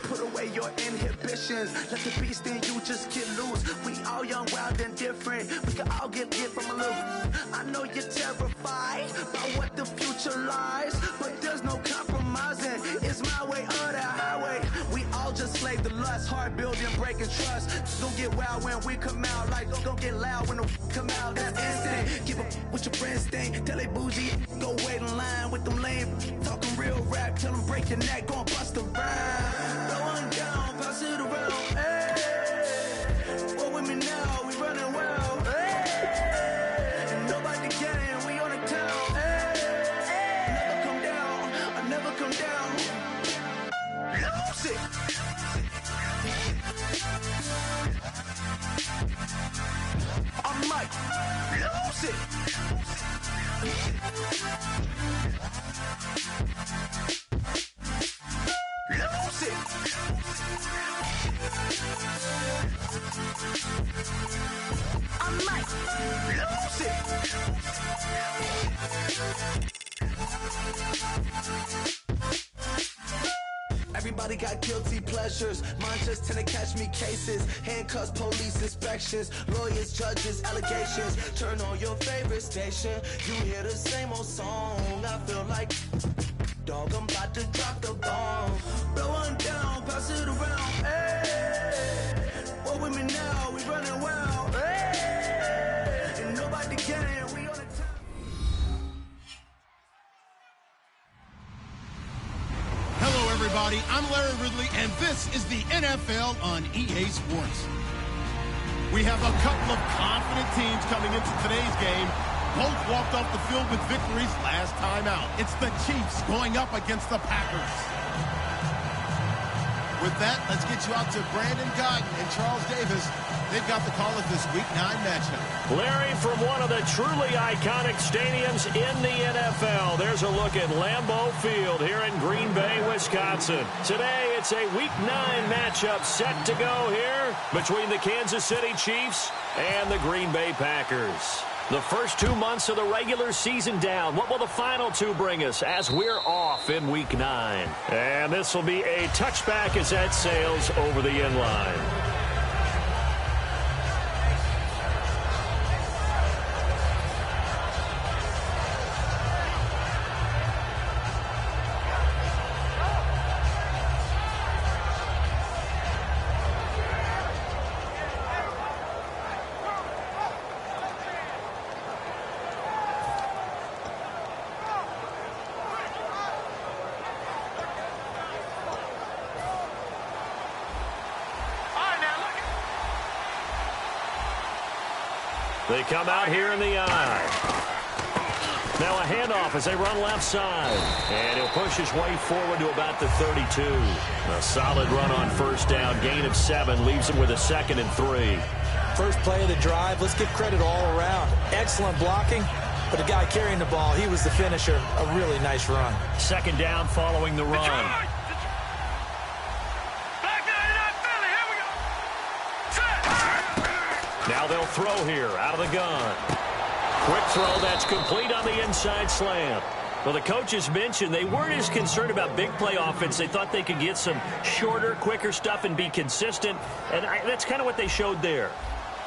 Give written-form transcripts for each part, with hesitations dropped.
Put away your inhibitions. Let the beast in you just get loose. We all young, wild, and different. We can all get from a little. I know you're terrified by what the future lies, but there's no compromising. It's my way or the highway. We all just slave the lust, hard building, breaking trust. Don't get wild when we come out, like don't get loud when the come out. That's instant. Keep up with your friends thing. Tell they bougie, go wait in line with them lame. Talking real rap, tell them break your neck, go and bust a rhyme. Going down, pass it around, hey. Roll with me now, we running wild, hey. And nobody can, we on the town, hey. Never come down, I never come down. Lose it. I might lose it. Lose it. I might lose it. Everybody got guilty pleasures. Mine just tend to catch me cases. Handcuffs, police inspections, lawyers, judges, allegations. Turn on your favorite station. You hear the same old song. I feel like, dog, I'm about to drop the bomb. Blow one down, pass it around. Hey, roll with me now, we running wild. Hey, and nobody can, we on the top. Hello, everybody. I'm Larry Ridley, and this is the NFL on EA Sports. We have a couple of confident teams coming into today's game. Both walked off the field with victories last time out. It's the Chiefs going up against the Packers. With that, let's get you out to Brandon Guyton and Charles Davis. They've got the call of this Week 9 matchup. Larry, from one of the truly iconic stadiums in the NFL, there's a look at Lambeau Field here in Green Bay, Wisconsin. Today, it's a Week 9 matchup set to go here between the Kansas City Chiefs and the Green Bay Packers. The first 2 months of the regular season down. What will the final two bring us as we're off in Week 9? And this will be a touchback as that sails over the end line. They come out here in the eye. Now a handoff as they run left side. And he'll push his way forward to about the 32. A solid run on first down. Gain of 7 leaves him with a 2nd and 3. First play of the drive. Let's give credit all around. Excellent blocking. But the guy carrying the ball, he was the finisher. A really nice run. 2nd down following the run. Now they'll throw here out of the gun. Quick throw that's complete on the inside slant. Well, the coaches mentioned they weren't as concerned about big play offense. They thought they could get some shorter, quicker stuff and be consistent. And that's kind of what they showed there.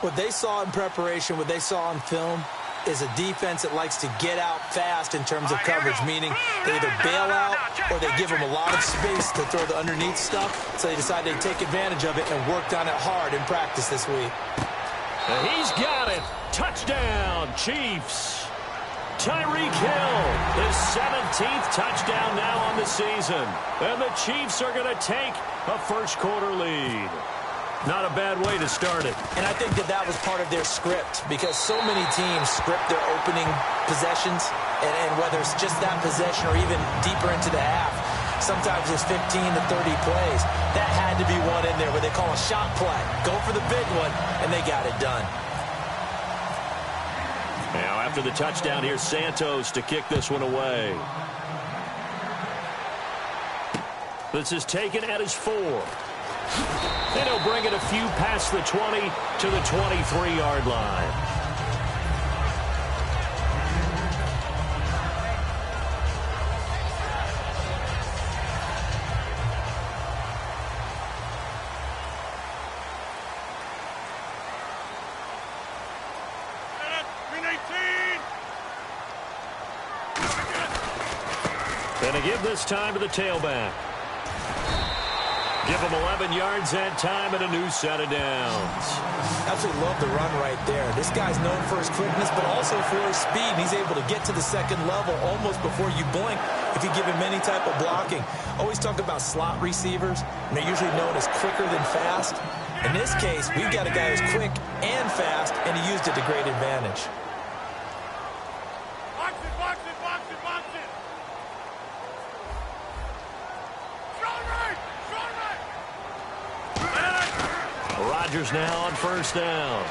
What they saw in preparation, what they saw on film, is a defense that likes to get out fast in terms of coverage, meaning they either bail out or they give them a lot of space to throw the underneath stuff. So they decided to take advantage of it and worked on it hard in practice this week. And he's got it. Touchdown, Chiefs. Tyreek Hill, his 17th touchdown now on the season. And the Chiefs are going to take a first-quarter lead. Not a bad way to start it. And I think that was part of their script, because so many teams script their opening possessions, and whether it's just that possession or even deeper into the half, sometimes it's 15 to 30 plays. That had to be one in there where they call a shot play. Go for the big one, and they got it done. Now, after the touchdown, here's Santos to kick this one away. This is taken at his 4. And he'll bring it a few past the 20 to the 23-yard line. Gonna give this time to the tailback. Give him 11 yards that time and a new set of downs. Absolutely love the run right there. This guy's known for his quickness, but also for his speed. And he's able to get to the second level almost before you blink if you give him any type of blocking. Always talk about slot receivers, and they're usually known as quicker than fast. In this case, we've got a guy who's quick and fast, and he used it to great advantage. Rodgers now on first down.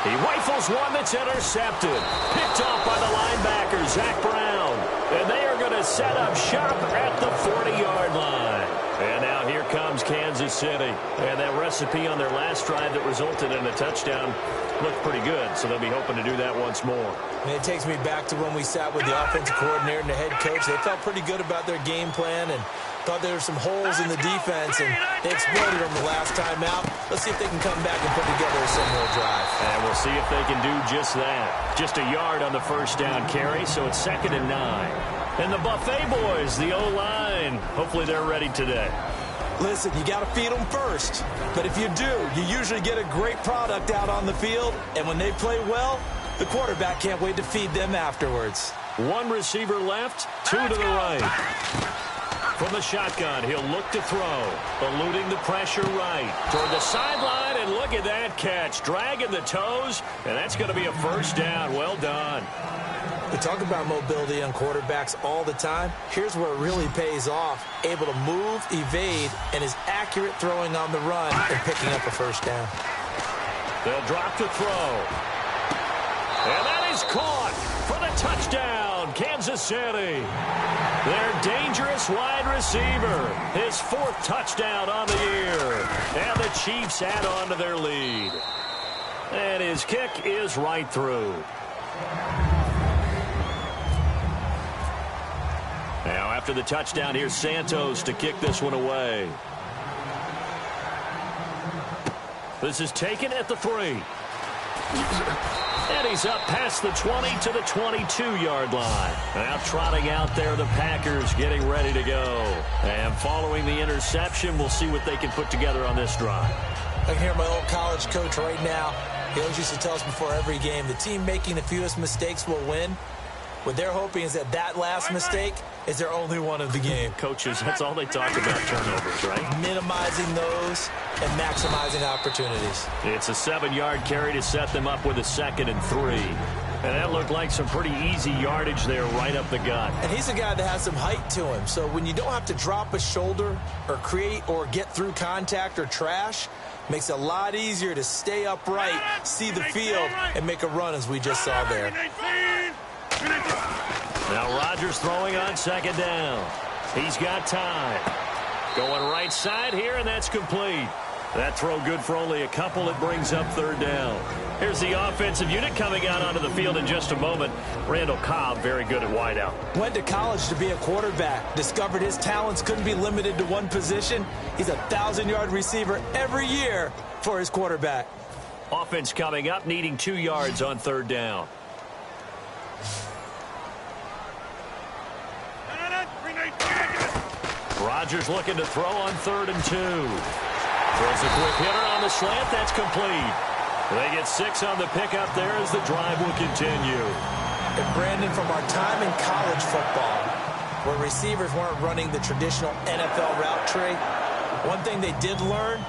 He rifles one that's intercepted. Picked off by the linebacker, Zach Brown. And they are going to set up shop at the 40-yard line. And now here comes Kansas City. And that recipe on their last drive that resulted in a touchdown looked pretty good. So they'll be hoping to do that once more. And it takes me back to when we sat with the offensive coordinator and the head coach. They felt pretty good about their game plan and thought there were some holes in the defense, and they exploited them the last time out. Let's see if they can come back and put together a similar drive. And we'll see if they can do just that. Just a yard on the first down carry, so it's 2nd and 9. And the Buffet boys, the O-line, hopefully they're ready today. Listen, you got to feed them first. But if you do, you usually get a great product out on the field, and when they play well, the quarterback can't wait to feed them afterwards. One receiver left, 2 to the right. From the shotgun, he'll look to throw. Eluding the pressure right. Toward the sideline, and look at that catch. Dragging the toes, and that's going to be a first down. Well done. We talk about mobility on quarterbacks all the time. Here's where it really pays off. Able to move, evade, and is accurate throwing on the run and picking up a first down. They'll drop to throw. And that is caught for the touchdown, Kansas City. Their dangerous wide receiver, his 4th touchdown on the year. And the Chiefs add on to their lead. And his kick is right through. Now after the touchdown, here's Santos to kick this one away. This is taken at the 3. And he's up past the 20 to the 22-yard line. Now trotting out there, the Packers getting ready to go. And following the interception, we'll see what they can put together on this drive. I can hear my old college coach right now. He always used to tell us before every game, the team making the fewest mistakes will win. What they're hoping is that last mistake is their only one of the game. Coaches, that's all they talk about, turnovers, right? Minimizing those and maximizing opportunities. It's a 7-yard carry to set them up with a 2nd and 3. And that looked like some pretty easy yardage there right up the gut. And he's a guy that has some height to him. So when you don't have to drop a shoulder or create or get through contact or trash, makes it a lot easier to stay upright, see the field, and make a run as we just saw there. Now Rodgers throwing on 2nd down. He's got time. Going right side here, and that's complete. That throw good for only a couple. It brings up 3rd down. Here's the offensive unit coming out onto the field in just a moment. Randall Cobb, very good at wideout. Went to college to be a quarterback. Discovered his talents couldn't be limited to one position. He's a 1,000-yard receiver every year for his quarterback. Offense coming up, needing 2 yards on 3rd down. Rodgers looking to throw on 3rd and 2. Throws a quick hitter on the slant. That's complete. They get 6 on the pickup there as the drive will continue. And Brandon, from our time in college football, where receivers weren't running the traditional NFL route tree, one thing they did learn,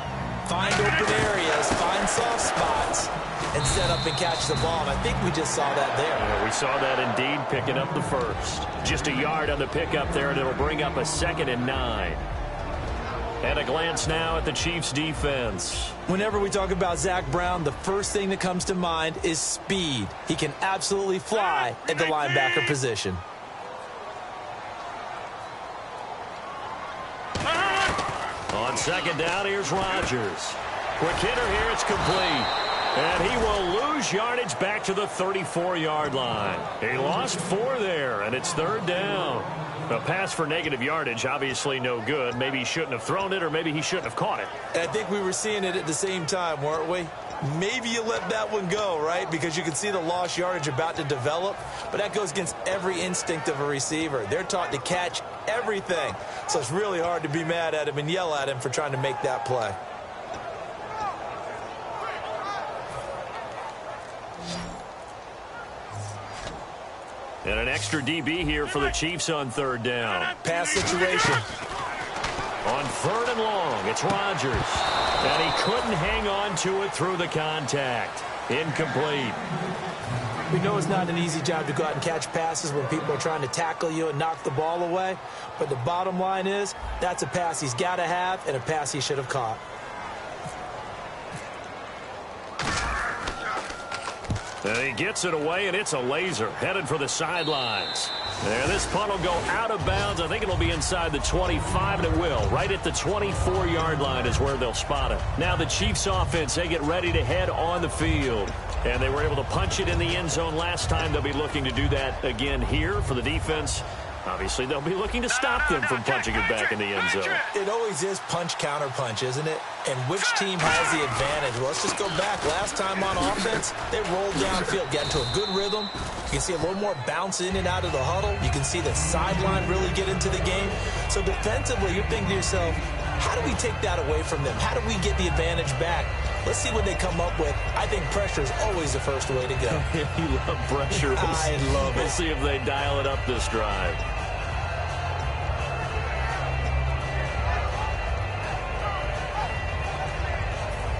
find open areas, find soft spots, and set up and catch the ball. And I think we just saw that there. Yeah, we saw that indeed, picking up the first. Just a yard on the pickup there, and it'll bring up a 2nd and 9. And a glance now at the Chiefs' defense. Whenever we talk about Zach Brown, the first thing that comes to mind is speed. He can absolutely fly at the linebacker position. On 2nd down, here's Rodgers. Quick hitter here, it's complete. And he will lose yardage back to the 34-yard line. He lost 4 there, and it's 3rd down. A pass for negative yardage, obviously no good. Maybe he shouldn't have thrown it, or maybe he shouldn't have caught it. And I think we were seeing it at the same time, weren't we? Maybe you let that one go, right? Because you can see the lost yardage about to develop. But that goes against every instinct of a receiver. They're taught to catch everything. So it's really hard to be mad at him and yell at him for trying to make that play. And an extra DB here for the Chiefs on 3rd down. Pass situation. On 3rd and long, it's Rodgers. And he couldn't hang on to it through the contact. Incomplete. We know it's not an easy job to go out and catch passes when people are trying to tackle you and knock the ball away. But the bottom line is, that's a pass he's got to have and a pass he should have caught. And he gets it away, and it's a laser headed for the sidelines. And this punt will go out of bounds. I think it'll be inside the 25, and it will. Right at the 24-yard line is where they'll spot it. Now the Chiefs offense, they get ready to head on the field. And they were able to punch it in the end zone last time. They'll be looking to do that again here for the defense. Obviously, they'll be looking to stop them from punching it back in the end zone. It always is punch-counter-punch, isn't it? And which team has the advantage? Well, let's just go back. Last time on offense, they rolled downfield, got into a good rhythm. You can see a little more bounce in and out of the huddle. You can see the sideline really get into the game. So defensively, you're thinking to yourself, how do we take that away from them? How do we get the advantage back? Let's see what they come up with. I think pressure is always the first way to go. You love pressure. I love it. We'll see if they dial it up this drive.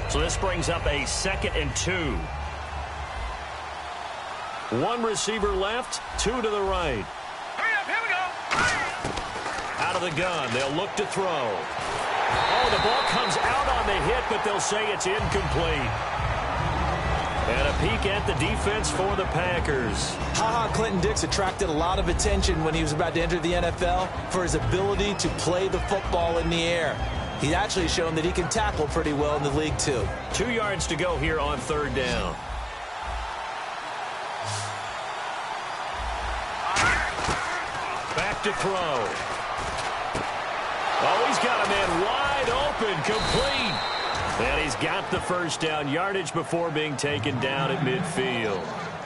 So this brings up a 2nd and 2. 1 receiver left, 2 to the right. Hurry up, here we go. Out of the gun, they'll look to throw. Oh, the ball comes out on the hit, but they'll say it's incomplete. And a peek at the defense for the Packers. Clinton Dix attracted a lot of attention when he was about to enter the NFL for his ability to play the football in the air. He's actually shown that he can tackle pretty well in the league, too. 2 yards to go here on 3rd down. Back to throw. Oh, he's got a man wide open, complete. And he's got the first down, yardage before being taken down at midfield.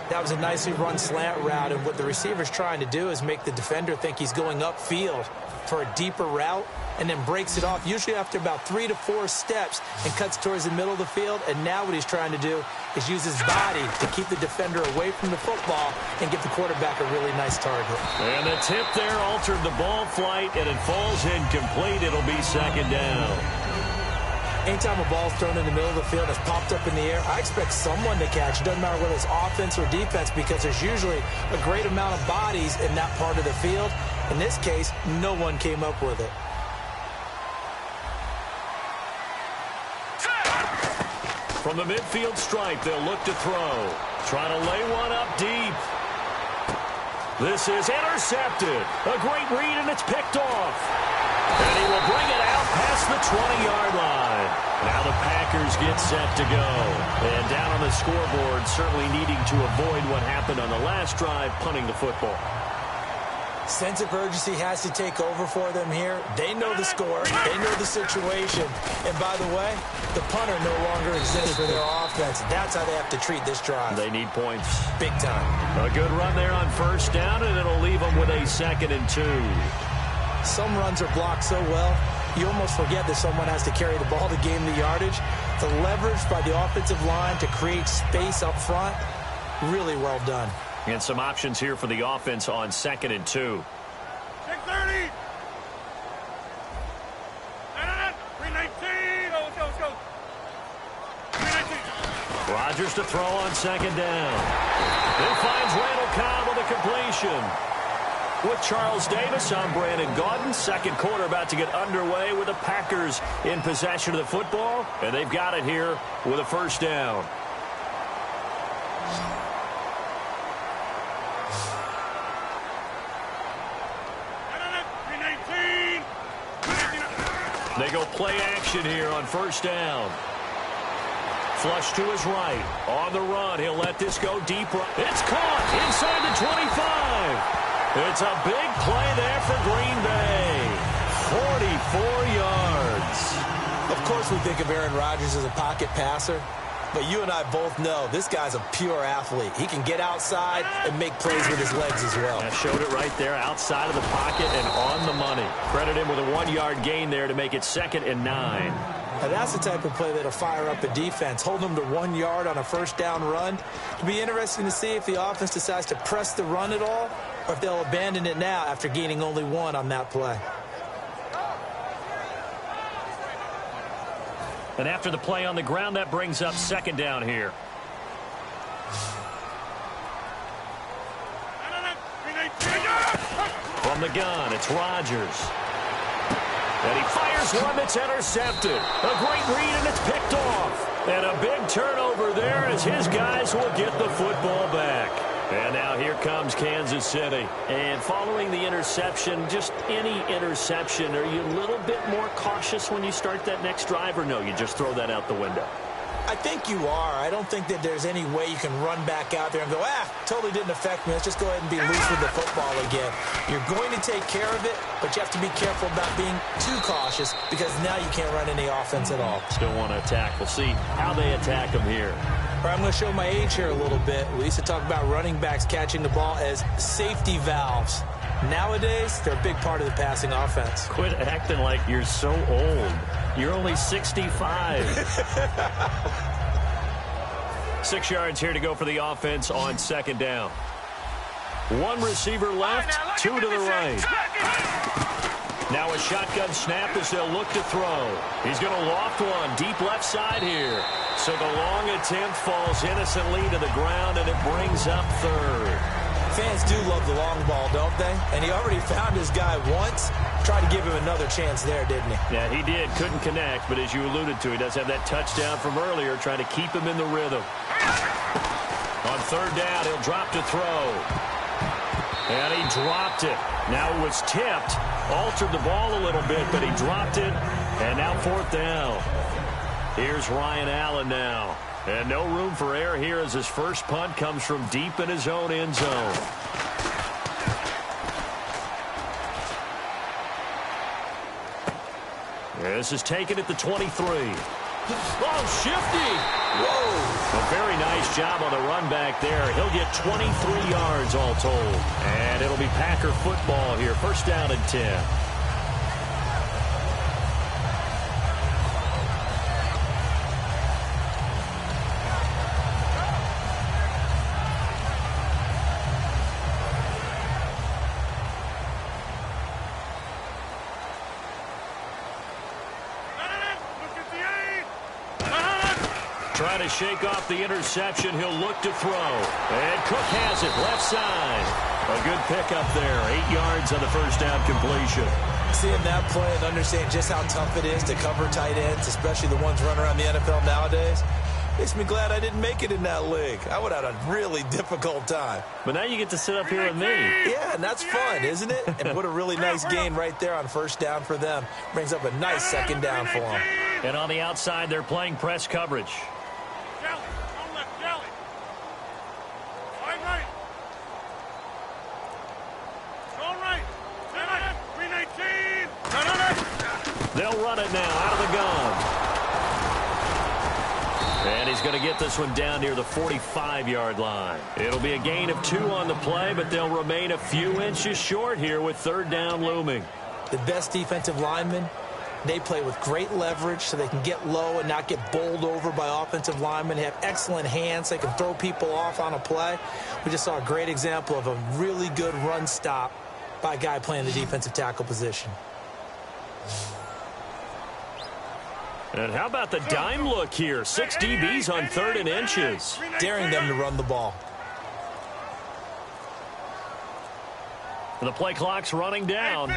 That was a nicely run slant route, and what the receiver's trying to do is make the defender think he's going upfield for a deeper route, and then breaks it off, usually after about 3 to 4 steps, and cuts towards the middle of the field. And now what he's trying to do is use his body to keep the defender away from the football and give the quarterback a really nice target. And the tip there altered the ball flight, and it falls incomplete. It'll be 2nd down. Anytime a ball's thrown in the middle of the field that's popped up in the air, I expect someone to catch. It doesn't matter whether it's offense or defense, because there's usually a great amount of bodies in that part of the field. In this case, no one came up with it. From the midfield stripe, they'll look to throw. Trying to lay one up deep. This is intercepted. A great read, and it's picked off. And he will bring it out past the 20-yard line. Now the Packers get set to go. And down on the scoreboard, certainly needing to avoid what happened on the last drive, punting the football. Sense of urgency has to take over for them here. They know the score. They know the situation. And by the way, the punter no longer exists for their offense. That's how they have to treat this drive. They need points. Big time. A good run there on 1st down, and it'll leave them with a 2nd and 2. Some runs are blocked so well, you almost forget that someone has to carry the ball to gain the yardage. The leverage by the offensive line to create space up front, really well done. And some options here for the offense on 2nd and 2. 630. 319. Let's go. 319. Rodgers to throw on 2nd down. He finds Randall Cobb with a completion. With Charles Davis, I'm Brandon Gaudin. Second quarter about to get underway with the Packers in possession of the football. And they've got it here with a first down. They go play action here on first down. Flush to his right. On the run, he'll let this go deep. It's caught inside the 25. It's a big play there for Green Bay. 44 yards. Of course we think of Aaron Rodgers as a pocket passer, but you and I both know this guy's a pure athlete. He can get outside and make plays with his legs as well. I showed it right there outside of the pocket and on the money. Credit him with a 1-yard gain there to make it 2nd and 9. Now that's the type of play that'll fire up a defense. Hold them to 1 yard on a first down run. It'll be interesting to see if the offense decides to press the run at all or if they'll abandon it now after gaining only 1 on that play. And after the play on the ground, that brings up 2nd down here. From the gun, it's Rodgers. And he fires one that's intercepted. A great read, and it's picked off. And a big turnover there as his guys will get the football back. And now here comes Kansas City. And following the interception, just any interception, are you a little bit more cautious when you start that next drive, or no, you just throw that out the window? I think you are. I don't think that there's any way you can run back out there and go, totally didn't affect me. Let's just go ahead and be loose with the football again. You're going to take care of it, but you have to be careful about being too cautious because now you can't run any offense at all. Still want to attack. We'll see how they attack them here. All right, I'm going to show my age here a little bit. We used to talk about running backs catching the ball as safety valves. Nowadays, they're a big part of the passing offense. Quit acting like you're so old. You're only 65. 6 yards here to go for the offense on 2nd down. 1 receiver left, 2 to the right. Now a shotgun snap as they'll look to throw. He's going to loft one deep left side here. So the long attempt falls innocently to the ground, and it brings up 3rd. Fans do love the long ball, don't they? And he already found his guy once. Tried to give him another chance there, didn't he? Yeah, he did. Couldn't connect, but as you alluded to, he does have that touchdown from earlier, trying to keep him in the rhythm. On 3rd down, he'll drop to throw. And he dropped it. Now it was tipped. Altered the ball a little bit, but he dropped it. And now 4th down. Here's Ryan Allen now. And no room for error here as his first punt comes from deep in his own end zone. This is taken at the 23. Oh, shifty. Whoa. A very nice job on the run back there. He'll get 23 yards all told. And it'll be Packer football here. First down and 10. Trying to shake off the interception. He'll look to throw. And Cook has it left side. A good pickup there. 8 yards on the first down completion. Seeing that play and understanding just how tough it is to cover tight ends, especially the ones running around the NFL nowadays, makes me glad I didn't make it in that league. I would have had a really difficult time. But now you get to sit up here with me. Yeah, and that's fun, isn't it? And what a really nice gain right there on first down for them. Brings up a nice 2nd down for them. And on the outside, they're playing press coverage. They'll run it now out of the gun. And he's going to get this one down near the 45-yard line. It'll be a gain of 2 on the play, but they'll remain a few inches short here with 3rd down looming. The best defensive linemen They play with great leverage so they can get low and not get bowled over by offensive linemen. They have excellent hands. They can throw people off on a play. We just saw a great example of a really good run stop by a guy playing the defensive tackle position. And how about the dime look here? 6 DBs on 3rd and inches. Daring them to run the ball. The play clock's running down.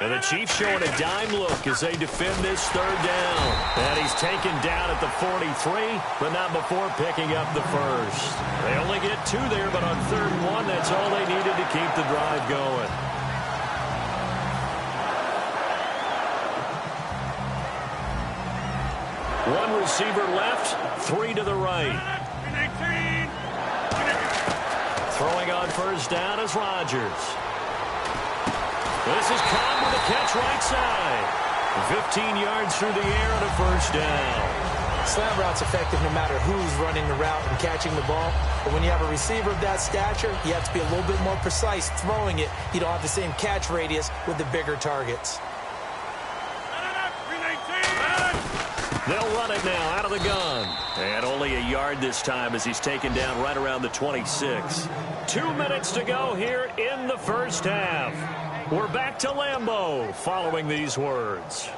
And the Chiefs showing a dime look as they defend this 3rd down. And he's taken down at the 43, but not before picking up the first. They only get 2 there, but on 3rd and 1, that's all they needed to keep the drive going. One receiver left, 3 to the right. Throwing on 1st down is Rodgers. This is Cobb with a catch right side. 15 yards through the air and a 1st down. Slant route's effective no matter who's running the route and catching the ball. But when you have a receiver of that stature, you have to be a little bit more precise throwing it. You don't have the same catch radius with the bigger targets. They'll run it now out of the gun. And only a yard this time as he's taken down right around the 26. 2 minutes to go here in the 1st half. We're back to Lambeau following these words.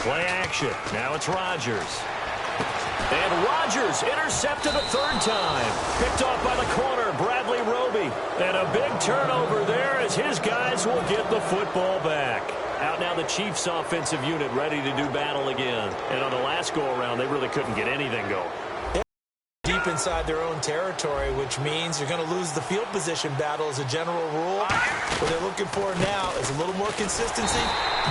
Play action. Now it's Rodgers. And Rodgers intercepted a 3rd time. Picked off by the corner, Bradley Roby. And a big turnover there as his guys will get the football back. Out now the Chiefs offensive unit ready to do battle again. And on the last go-around, they really couldn't get anything going. Deep inside their own territory, which means you're going to lose the field position battle as a general rule. What they're looking for now is a little more consistency,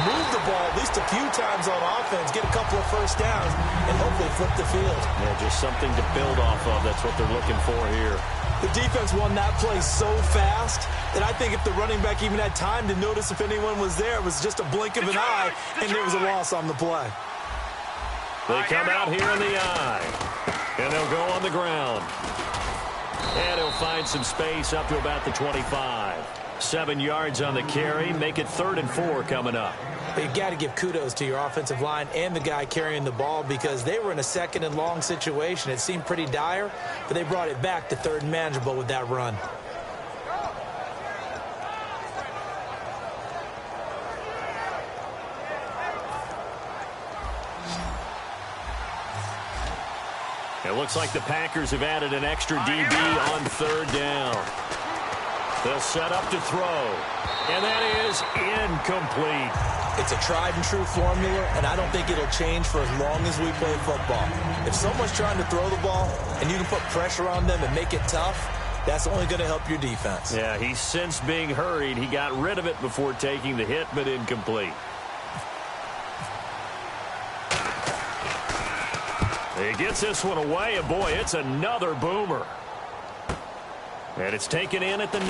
move the ball at least a few times on offense, get a couple of 1st downs, and hopefully flip the field. Yeah, just something to build off of. That's what they're looking for here. The defense won that play so fast that I think if the running back even had time to notice if anyone was there, it was just a blink of an eye, and there was a loss on the play. They come out here in the eye. And they'll go on the ground. And he'll find some space up to about the 25. 7 yards on the carry. Make it 3rd and 4 coming up. But you've got to give kudos to your offensive line and the guy carrying the ball because they were in a 2nd and long situation. It seemed pretty dire, but they brought it back to 3rd and manageable with that run. It looks like the Packers have added an extra DB on 3rd down. They'll set up to throw. And that is incomplete. It's a tried-and-true formula, and I don't think it'll change for as long as we play football. If someone's trying to throw the ball and you can put pressure on them and make it tough, that's only going to help your defense. Yeah, he's since being hurried. He got rid of it before taking the hit, but incomplete. He gets this one away, and boy, it's another boomer. And it's taken in at the 9.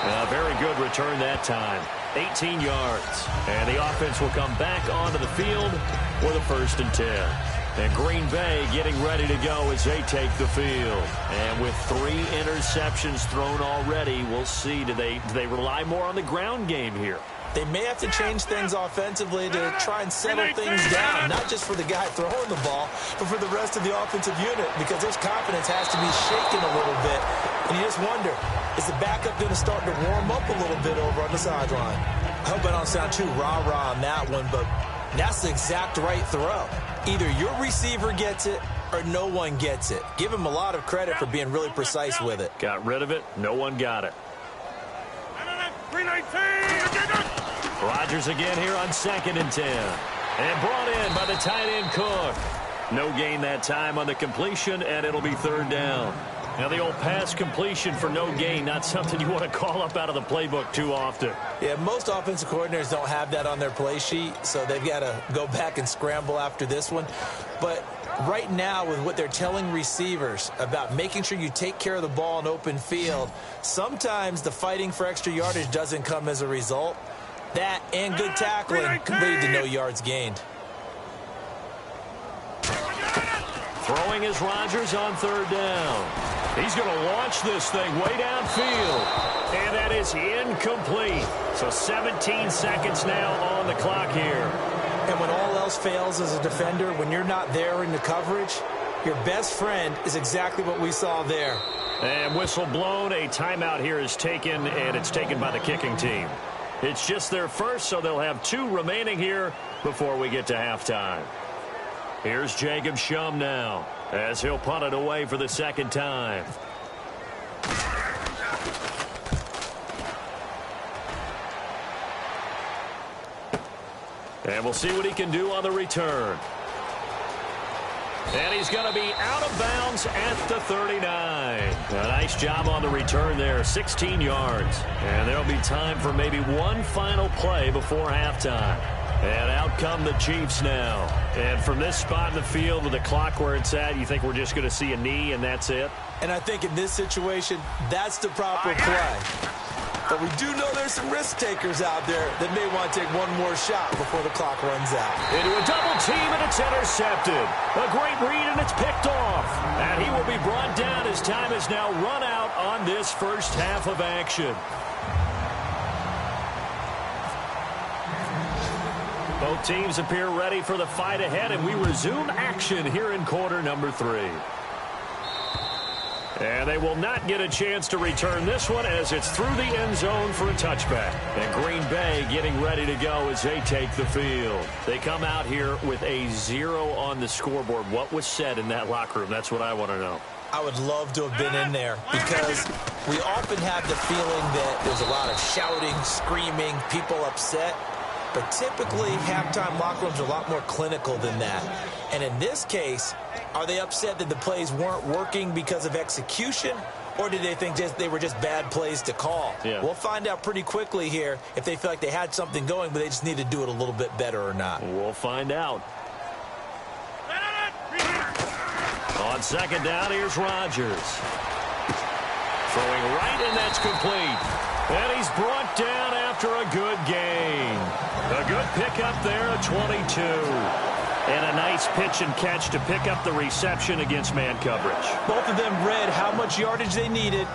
A very good return that time. 18 yards. And the offense will come back onto the field with a 1st and 10. And Green Bay getting ready to go as they take the field. And with 3 interceptions thrown already, we'll see, do they rely more on the ground game here? They may have to change things offensively to try and settle things down, not just for the guy throwing the ball, but for the rest of the offensive unit, because their confidence has to be shaken a little bit. And you just wonder, is the backup going to start to warm up a little bit over on the sideline? I hope I don't sound too rah-rah on that one, but that's the exact right throw. Either your receiver gets it or no one gets it. Give him a lot of credit for being really precise with it. Got rid of it. No one got it. Rodgers again here on 2nd and 10. And brought in by the tight end Cook. No gain that time on the completion, and it'll be 3rd down. Now, the old pass completion for no gain, not something you want to call up out of the playbook too often. Yeah, most offensive coordinators don't have that on their play sheet, so they've got to go back and scramble after this one. But right now, with what they're telling receivers about making sure you take care of the ball in open field, sometimes the fighting for extra yardage doesn't come as a result. That and good tackling can lead to no yards gained. Throwing is Rodgers on third down. He's going to launch this thing way downfield. And that is incomplete. So 17 seconds now on the clock here. And when all else fails as a defender, when you're not there in the coverage, your best friend is exactly what we saw there. And whistle blown. A timeout here is taken, and it's taken by the kicking team. It's just their first, so they'll have 2 remaining here before we get to halftime. Here's Jacob Shum now as he'll punt it away for the second time. And we'll see what he can do on the return. And he's going to be out of bounds at the 39. A nice job on the return there, 16 yards. And there'll be time for maybe one final play before halftime. And out come the Chiefs now. And from this spot in the field with the clock where it's at, you think we're just going to see a knee and that's it? And I think in this situation, that's the proper play. But we do know there's some risk takers out there that may want to take one more shot before the clock runs out. Into a double team, and it's intercepted. A great read, and it's picked off. And he will be brought down as time is now run out on this first half of action. Both teams appear ready for the fight ahead, and we resume action here in quarter number 3. And they will not get a chance to return this one as it's through the end zone for a touchback. And Green Bay getting ready to go as they take the field. They come out here with a 0 on the scoreboard. What was said in that locker room? That's what I want to know. I would love to have been in there because we often have the feeling that there's a lot of shouting, screaming, people upset. But typically, halftime locker rooms are a lot more clinical than that. And in this case, are they upset that the plays weren't working because of execution? Or did they think they were just bad plays to call? Yeah. We'll find out pretty quickly here if they feel like they had something going, but they just need to do it a little bit better or not. We'll find out. On second down, here's Rodgers. Throwing right, and that's complete. And he's brought down after a good gain. A good pickup there at 22. And a nice pitch and catch to pick up the reception against man coverage. Both of them read how much yardage they needed,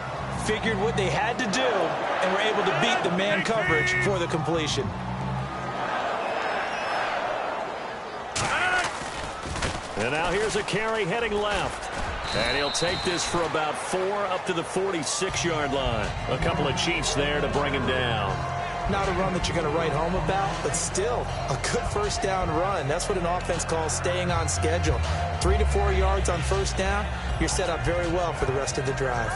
figured what they had to do, and were able to beat the man coverage for the completion. And now here's a carry heading left. And he'll take this for about 4 up to the 46-yard line. A couple of Chiefs there to bring him down. Not a run that you're going to write home about, but still a good first down run. That's what an offense calls staying on schedule. 3 to 4 yards on first down, you're set up very well for the rest of the drive.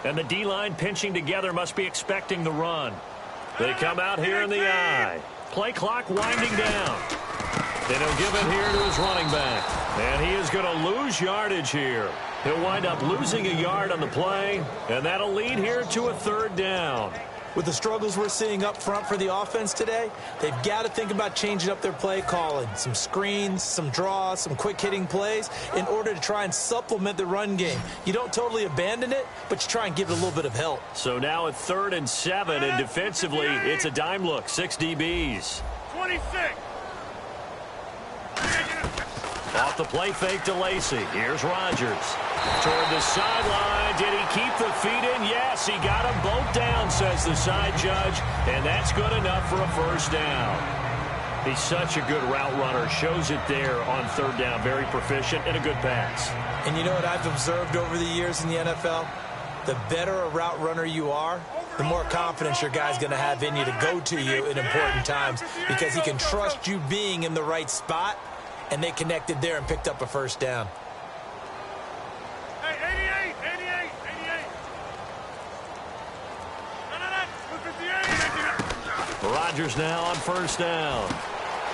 And the D-line pinching together must be expecting the run. They come out here in the eye. Play clock winding down. And he'll give it here to his running back. And he is going to lose yardage here. He'll wind up losing a yard on the play, and that'll lead here to a third down. With the struggles we're seeing up front for the offense today, they've got to think about changing up their play calling. Some screens, some draws, some quick-hitting plays in order to try and supplement the run game. You don't totally abandon it, but you try and give it a little bit of help. So now at 3rd and 7, and defensively, it's a dime look, 6 DBs. 26. Off the play fake to Lacy. Here's Rodgers. Toward the sideline. Did he keep the feet in? Yes, he got them both down, says the side judge. And that's good enough for a first down. He's such a good route runner. Shows it there on 3rd down. Very proficient and a good pass. And you know what I've observed over the years in the NFL? The better a route runner you are, the more confidence your guy's going to have in you to go to you in important times because he can trust you being in the right spot. And they connected there and picked up a first down. Hey, 88, 88, 88. Rodgers now on first down.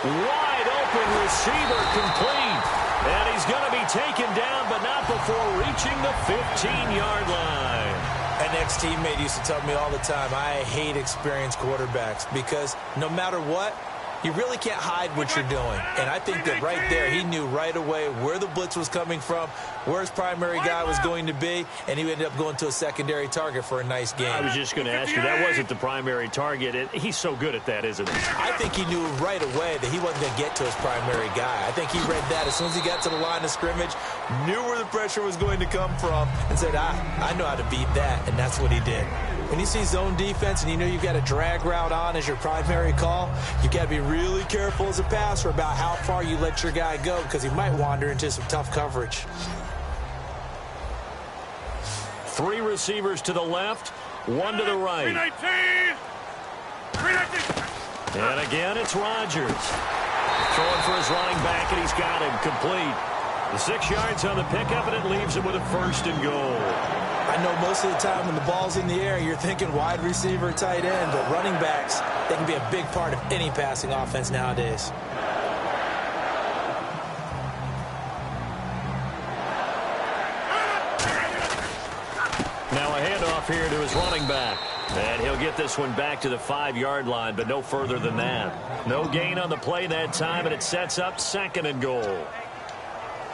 Wide open receiver complete. And he's going to be taken down, but not before reaching the 15-yard line. An ex-teammate used to tell me all the time, I hate experienced quarterbacks because no matter what, you really can't hide what you're doing. And I think that right there, he knew right away where the blitz was coming from, where his primary guy was going to be, and he ended up going to a secondary target for a nice game. I was just going to ask you, that wasn't the primary target. He's so good at that, isn't he? I think he knew right away that he wasn't going to get to his primary guy. I think he read that as soon as he got to the line of scrimmage, knew where the pressure was going to come from, and said, I know how to beat that, and that's what he did. When you see zone defense and you know you've got a drag route on as your primary call, you've got to be really careful as a passer about how far you let your guy go because he might wander into some tough coverage. 3 receivers to the left, 1 to the right. 319. And again, it's Rodgers. Throwing for his running back, and he's got him complete. The 6 yards on the pickup, and it leaves him with a 1st and goal. I know most of the time when the ball's in the air, you're thinking wide receiver, tight end, but running backs, they can be a big part of any passing offense nowadays. Now a handoff here to his running back. And he'll get this one back to the 5-yard line, but no further than that. No gain on the play that time, and it sets up 2nd and goal.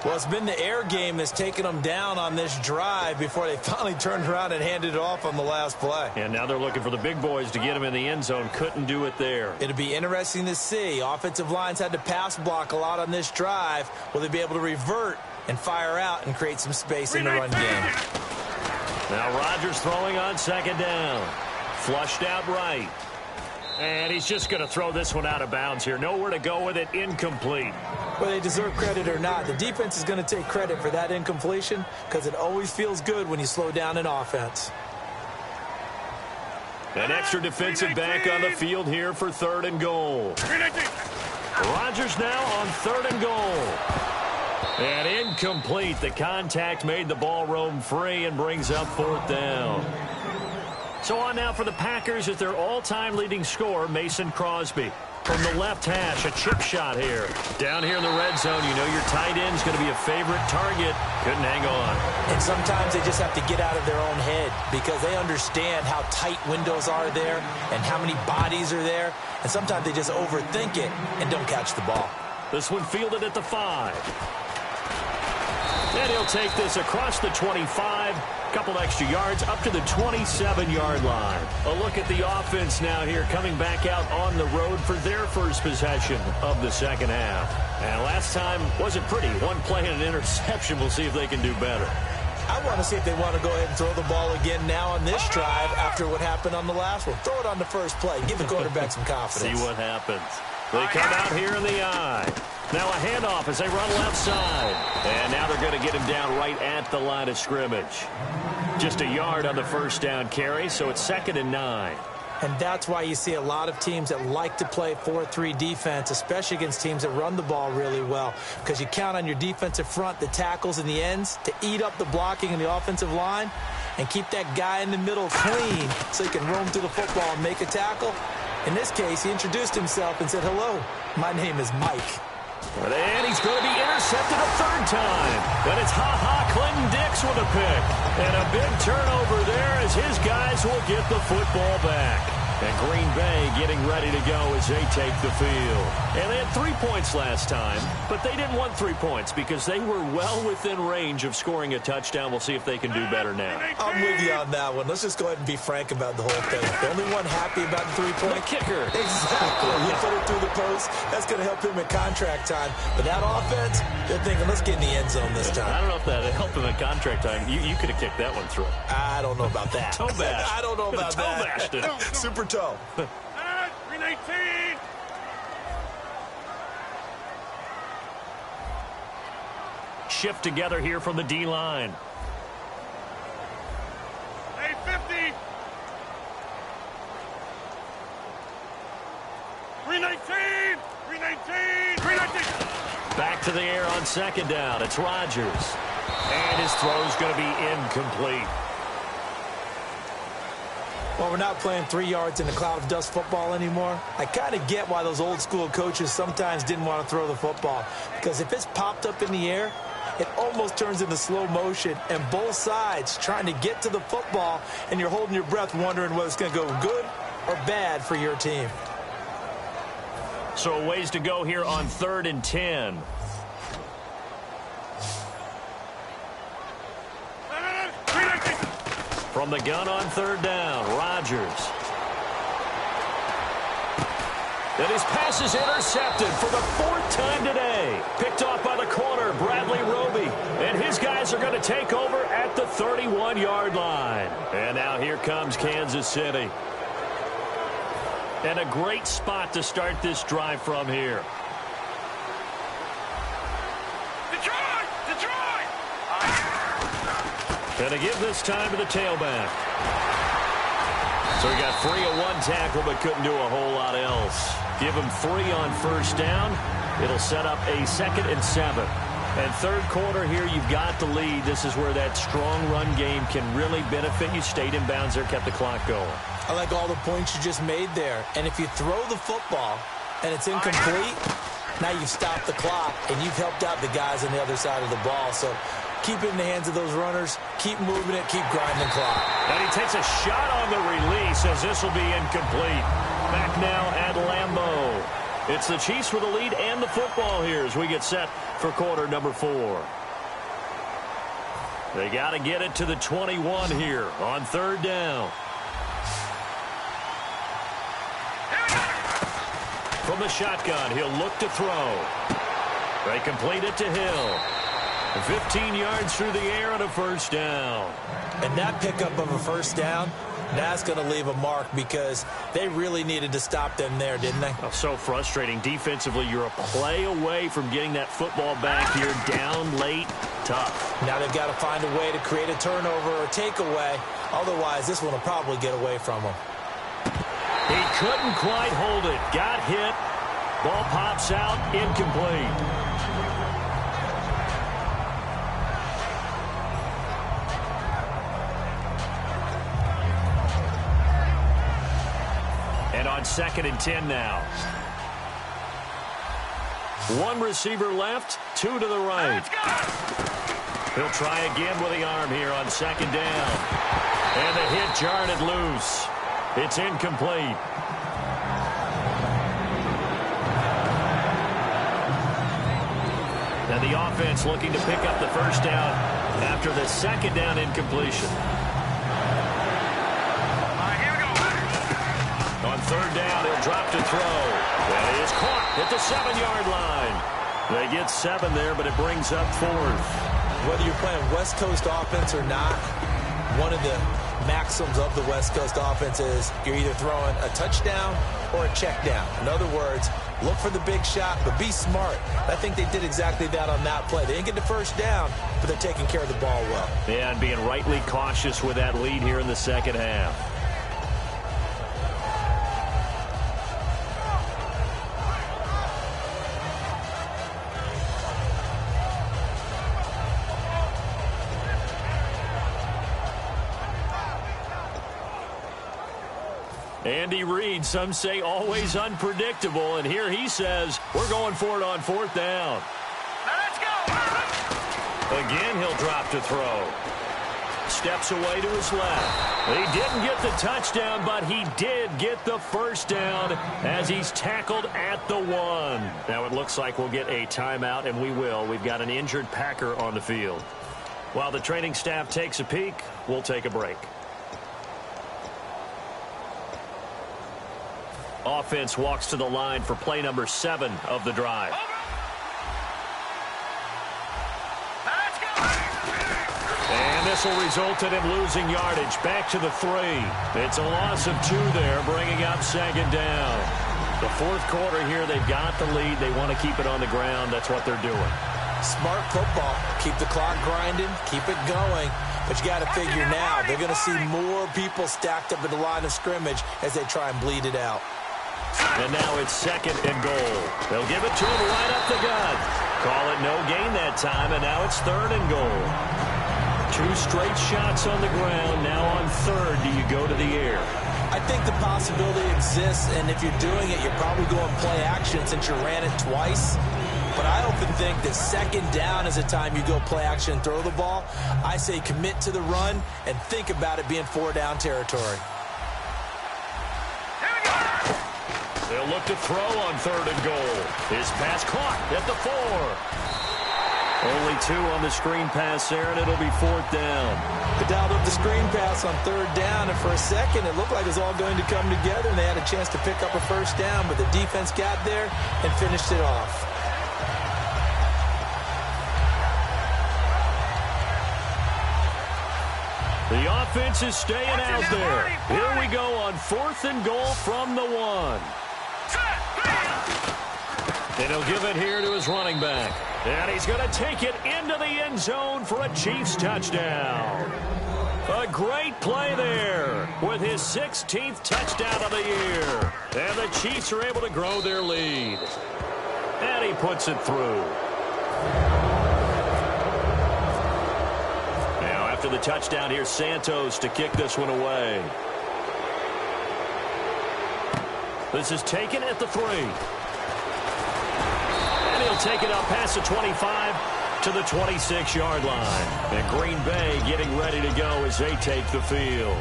Well, it's been the air game that's taken them down on this drive before they finally turned around and handed it off on the last play. And now they're looking for the big boys to get him in the end zone. Couldn't do it there. It'll be interesting to see. Offensive lines had to pass block a lot on this drive. Will they be able to revert and fire out and create some space in the run game? Now Rodgers throwing on 2nd down. Flushed out right. And he's just going to throw this one out of bounds here. Nowhere to go with it. Incomplete. Whether they deserve credit or not, the defense is going to take credit for that incompletion because it always feels good when you slow down an offense. An extra defensive back on the field here for 3rd and goal. Rodgers now on 3rd and goal. And incomplete. The contact made the ball roam free and brings up 4th down. So on now for the Packers at their all-time leading scorer, Mason Crosby. From the left hash, a chip shot here. Down here in the red zone, you know your tight end's going to be a favorite target. Couldn't hang on. And sometimes they just have to get out of their own head because they understand how tight windows are there and how many bodies are there. And sometimes they just overthink it and don't catch the ball. This one fielded at the 5. And he'll take this across the 25. Couple extra yards up to the 27-yard line. A look at the offense now here coming back out on the road for their first possession of the 2nd half. And last time wasn't pretty. 1 play and an interception. We'll see if they can do better. I want to see if they want to go ahead and throw the ball again now on this drive after what happened on the last one. Throw it on the first play. Give the quarterback some confidence. See what happens. They come out here in the eye. Now a handoff as they run left side. And now they're going to get him down right at the line of scrimmage. Just a yard on the 1st down carry, so it's 2nd and 9. And that's why you see a lot of teams that like to play 4-3 defense, especially against teams that run the ball really well, because you count on your defensive front, the tackles and the ends, to eat up the blocking in the offensive line and keep that guy in the middle clean so he can roam through the football and make a tackle. In this case, he introduced himself and said, "Hello, my name is Mike." And he's going to be intercepted a 3rd time. And it's Clinton Dix with a pick. And a big turnover there as his guys will get the football back. And Green Bay getting ready to go as they take the field. And they had 3 points last time, but they didn't want 3 points because they were well within range of scoring a touchdown. We'll see if they can do better now. I'm with you on that one. Let's just go ahead and be frank about the whole thing. The only one happy about the 3-point kicker. Exactly. You put it through the post. That's going to help him at contract time. But that offense, they're thinking, let's get in the end zone this time. I don't know if that helped him at contract time. You could have kicked that one through. I don't know about that. Toe bash. I don't know about that. Toe bashed it. Super toe. 319. Shift together here from the D-line. Hey, 50. 319. 319. Back to the air on 2nd down. It's Rodgers. And his throw's going to be incomplete. Well, we're not playing 3 yards in a cloud of dust football anymore. I kind of get why those old school coaches sometimes didn't want to throw the football. Because if it's popped up in the air, it almost turns into slow motion. And both sides trying to get to the football, and you're holding your breath wondering whether it's going to go good or bad for your team. So a ways to go here on 3rd and 10. From the gun on 3rd down, Rodgers. And his pass is intercepted for the 4th time today. Picked off by the corner, Bradley Roby. And his guys are going to take over at the 31-yard line. And now here comes Kansas City. And a great spot to start this drive from here. And to give this time to the tailback. So he got free of 1 tackle but couldn't do a whole lot else. Give him 3 on 1st down. It'll set up a 2nd and 7. And 3rd quarter here, you've got the lead. This is where that strong run game can really benefit you. Stayed in bounds there, kept the clock going. I like all the points you just made there. And if you throw the football and it's incomplete, now you've stopped the clock and you've helped out the guys on the other side of the ball. So keep it in the hands of those runners. Keep moving it. Keep grinding the clock. And he takes a shot on the release as this will be incomplete. Back now at Lambeau. It's the Chiefs with the lead and the football here as we get set for quarter number 4. They got to get it to the 21 here on 3rd down. From the shotgun, he'll look to throw. They complete it to Hill. 15 yards through the air and a 1st down. And that pickup of a 1st down, that's going to leave a mark because they really needed to stop them there, didn't they? Oh, so frustrating. Defensively, you're a play away from getting that football back here down late. Tough. Now they've got to find a way to create a turnover or takeaway. Otherwise, this one will probably get away from them. He couldn't quite hold it. Got hit. Ball pops out. Incomplete. And on 2nd and 10 now. 1 receiver left, 2 to the right. He'll try again with the arm here on 2nd down. And the hit jarred it loose. It's incomplete. And the offense looking to pick up the 1st down after the 2nd down incompletion. On 3rd down, he'll drop to throw. And he is caught at the 7-yard line. They get 7 there, but it brings up 4th. Whether you're playing West Coast offense or not, one of the maxims of the West Coast offense is you're either throwing a touchdown or a check down. In other words, look for the big shot, but be smart. I think they did exactly that on that play. They didn't get the 1st down, but they're taking care of the ball well. Yeah, and being rightly cautious with that lead here in the 2nd half. Andy Reid, some say always unpredictable, and here he says we're going for it on 4th down. Now let's go. Again, he'll drop to throw. Steps away to his left. He didn't get the touchdown, but he did get the 1st down as he's tackled at the 1. Now it looks like we'll get a timeout, and we will. We've got an injured Packer on the field. While the training staff takes a peek, we'll take a break. Offense walks to the line for play number 7 of the drive. And this will result in him losing yardage. Back to the 3. It's a loss of 2 there, bringing up 2nd down. The 4th quarter here, they've got the lead. They want to keep it on the ground. That's what they're doing. Smart football. Keep the clock grinding. Keep it going. But you got to figure now, they're going to see more people stacked up at the line of scrimmage as they try and bleed it out. And now it's 2nd and goal. They'll give it to him right up the gut. Call it no gain that time, and now it's 3rd and goal. 2 straight shots on the ground. Now on 3rd, do you go to the air? I think the possibility exists, and if you're doing it, you're probably going play action since you ran it twice. But I often think that second down is a time you go play action and throw the ball. I say commit to the run and think about it being 4-down territory. They'll look to throw on 3rd and goal. His pass caught at the 4. Only 2 on the screen pass there, and it'll be 4th down. They dialed up the screen pass on 3rd down, and for a second it looked like it was all going to come together, and they had a chance to pick up a 1st down, but the defense got there and finished it off. The offense is staying out there. Here we go on 4th and goal from the 1. And he'll give it here to his running back. And he's going to take it into the end zone for a Chiefs touchdown. A great play there with his 16th touchdown of the year. And the Chiefs are able to grow their lead. And he puts it through. Now after the touchdown, here's Santos to kick this one away. This is taken at the 3. And he'll take it up past the 25 to the 26-yard line. And Green Bay getting ready to go as they take the field.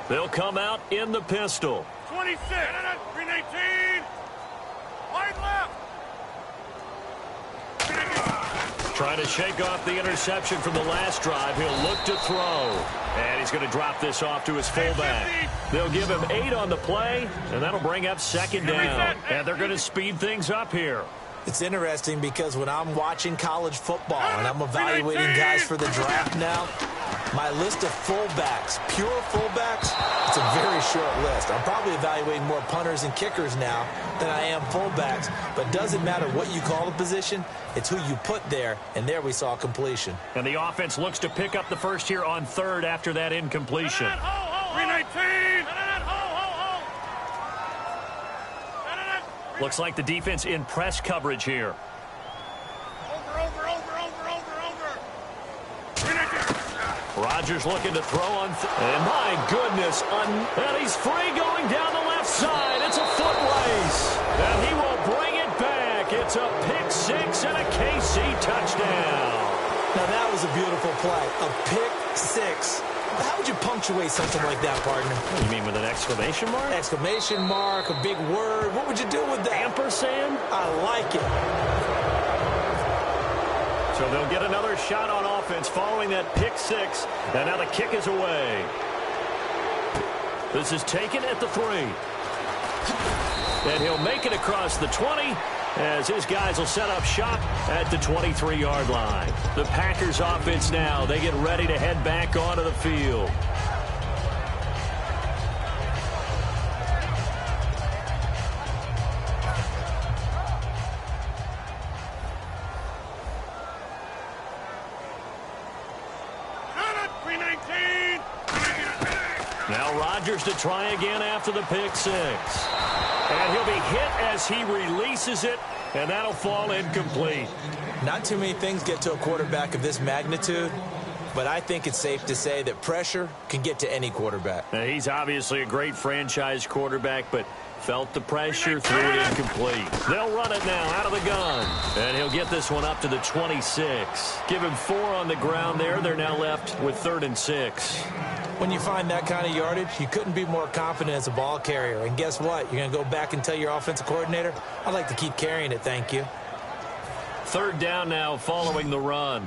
They'll come out in the pistol. 26, 319, wide left. Trying to shake off the interception from the last drive. He'll look to throw. And he's going to drop this off to his fullback. They'll give him 8 on the play, and that'll bring up 2nd down. And they're going to speed things up here. It's interesting because when I'm watching college football and I'm evaluating guys for the draft now, my list of fullbacks, pure fullbacks, it's a very short list. I'm probably evaluating more punters and kickers now than I am fullbacks. But it doesn't matter what you call the position, it's who you put there, and there we saw completion. And the offense looks to pick up the first here on 3rd after that incompletion. 319. Looks like the defense in press coverage here. Over. Rodgers looking to throw on. And my goodness. And he's free going down the left side. It's a foot race. And he will bring it back. It's a pick 6 and a KC touchdown. Now that was a beautiful play. A pick 6. How would you punctuate something like that, partner? You mean with an exclamation mark? Exclamation mark, a big word. What would you do with that? Ampersand? I like it. So they'll get another shot on offense following that pick 6. And now the kick is away. This is taken at the 3. And he'll make it across the 20 as his guys will set up shop at the 23-yard line. The Packers offense now, they get ready to head back onto the field. Now Rodgers to try again after the pick 6. And he'll be hit as he releases it, and that'll fall incomplete. Not too many things get to a quarterback of this magnitude, but I think it's safe to say that pressure can get to any quarterback. Now, he's obviously a great franchise quarterback, but felt the pressure, threw it incomplete. They'll run it now out of the gun. And he'll get this one up to the 26. Give him 4 on the ground there. They're now left with 3rd and 6. When you find that kind of yardage, you couldn't be more confident as a ball carrier. And guess what? You're going to go back and tell your offensive coordinator, I'd like to keep carrying it, thank you. 3rd down now following the run.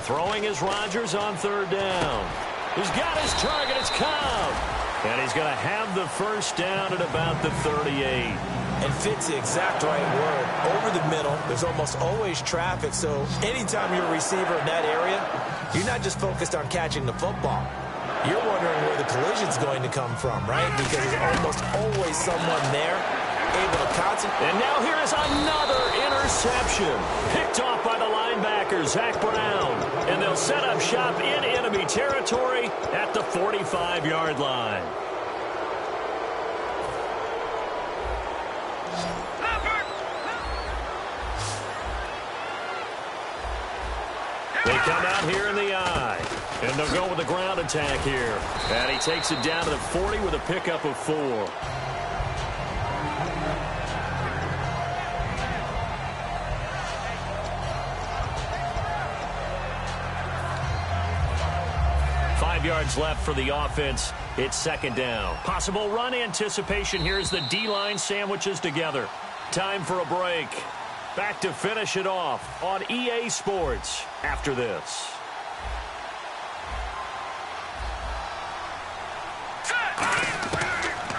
Throwing is Rodgers on 3rd down. He's got his target. It's Cobb. And he's going to have the first down at about the 38. And fits the exact right word. Over the middle, there's almost always traffic, so anytime you're a receiver in that area, you're not just focused on catching the football. You're wondering where the collision's going to come from, right? Because there's almost always someone there able to concentrate. And now here is another interception. Picked off by the linebacker. linebacker Zach Brown. And they'll set up shop in enemy territory at the 45-yard line. They come out here in the eye. And they'll go with the ground attack here. And he takes it down to the 40 with a pickup of 4. Yards left for the offense. It's second down. Possible run anticipation. Here's the D-line sandwiches together. Time for a break. Back to finish it off on EA Sports after this.